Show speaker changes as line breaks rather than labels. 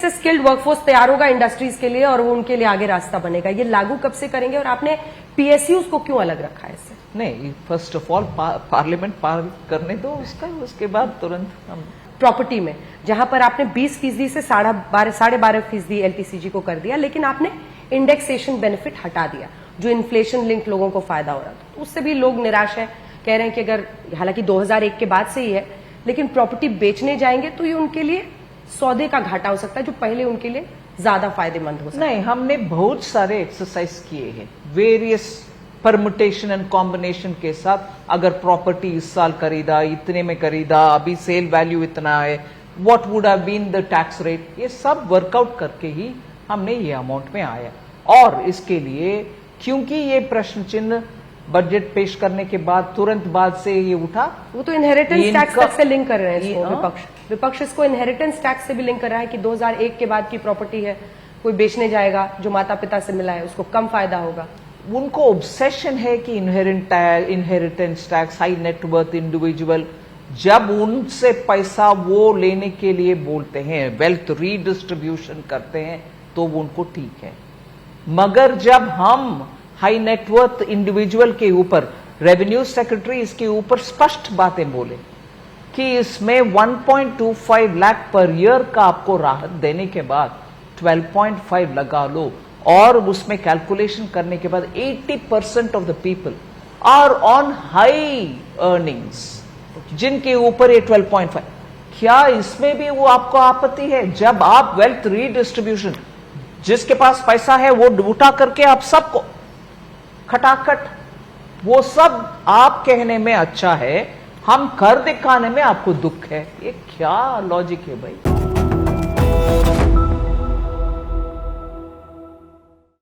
इससे skilled workforce तैयार होगा इंडस्ट्रीज के लिए और वो उनके लिए आगे रास्ता बनेगा। ये लागू कब से करेंगे और आपने पीएसयूज को क्यों अलग रखा है इससे?
नहीं, फर्स्ट ऑफ ऑल पार्लियामेंट पार करने दो उसका, उसके बाद तुरंत हम
प्रॉपर्टी में जहां पर आपने 20% से 12.5% एलटीसीजी को कर दिया, लेकिन आपने इंडेक्सेशन बेनिफिट हटा दिया जो इन्फ्लेशन लिंक लोगों को फायदा हो रहा था, तो उससे भी लोग निराश है, कह रहे हैं कि अगर हालांकि 2001 के बाद से ही है, लेकिन प्रॉपर्टी बेचने जाएंगे तो ये उनके लिए सौदे का घाटा हो सकता है जो पहले उनके लिए ज्यादा फायदेमंद हो सकता है।
नहीं, हमने बहुत सारे एक्सरसाइज किए हैं वेरियस परमुटेशन एंड कॉम्बिनेशन के साथ। अगर प्रॉपर्टी इस साल खरीदा, इतने में खरीदा, अभी सेल वैल्यू इतना है, what would have been the tax rate, ये सब वर्कआउट करके ही हमने ये अमाउंट में आया। और इसके लिए क्योंकि ये प्रश्न चिन्ह बजट पेश करने के बाद तुरंत बाद से ये उठा,
वो तो इनहेरिटेंस टैक्स तक से लिंक कर रहे हैं इसको, विपक्ष इसको इनहेरिटेंस टैक्स से भी लिंक कर रहा है कि 2001 के बाद की प्रॉपर्टी है, कोई बेचने जाएगा जो माता पिता से मिला है उसको कम फायदा होगा।
उनको ऑब्सेशन है कि inheritance tax, high net worth individual, जब उनसे पैसा वो लेने के लिए बोलते हैं, वेल्थ रीडिस्ट्रीब्यूशन करते हैं, तो वो उनको ठीक है। मगर जब हम हाई नेटवर्थ इंडिविजुअल के ऊपर, रेवेन्यू सेक्रेटरी इसके ऊपर स्पष्ट बातें बोले कि इसमें 1.25 लाख पर ईयर का आपको राहत देने के बाद 12.5 लगा लो, और उसमें कैलकुलेशन करने के बाद 80% of the people are on high earnings, जिनके ऊपर ये 12.5, क्या इसमें भी वो आपको आपत्ति है? जब आप वेल्थ रीडिस्ट्रीब्यूशन, जिसके पास पैसा है वो उठा करके आप सबको खटाखट, वो सब आप कहने में अच्छा है, हम कर दिखाने में आपको दुख है, ये क्या लॉजिक है भाई?